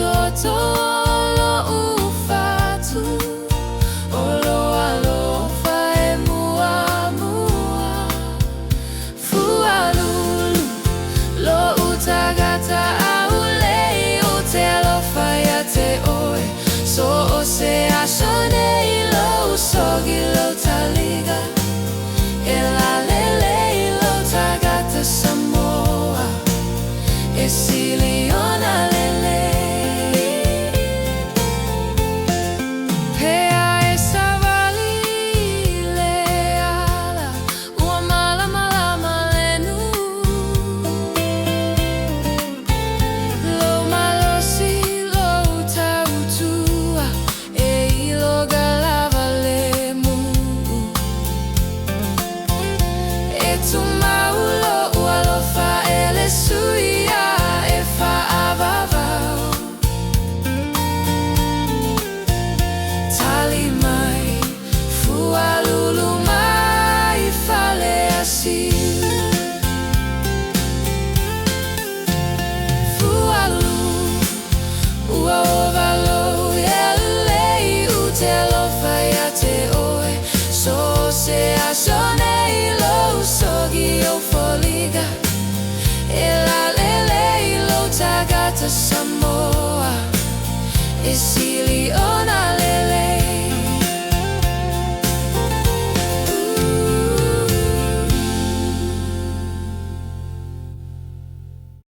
toto lo ufatu olo alofa e mua mua Fualulu lo utagata aulei o te alofa ya te oe so o se ashonei lo sogi lo taliga e la lelei lo tagata Samoa e siliona lele pea e savali leala ua mala mala malenu lo malosi lo tautua e ilo galava lemu e tu maulo ualofa ele suia e fa avavau tali mai Fualulu mai fale asiu Fualulu ua ovalo elei u te alofa ya te oe so se ashonei lo sogi o foliga e la lelei lo tagata Samoa e si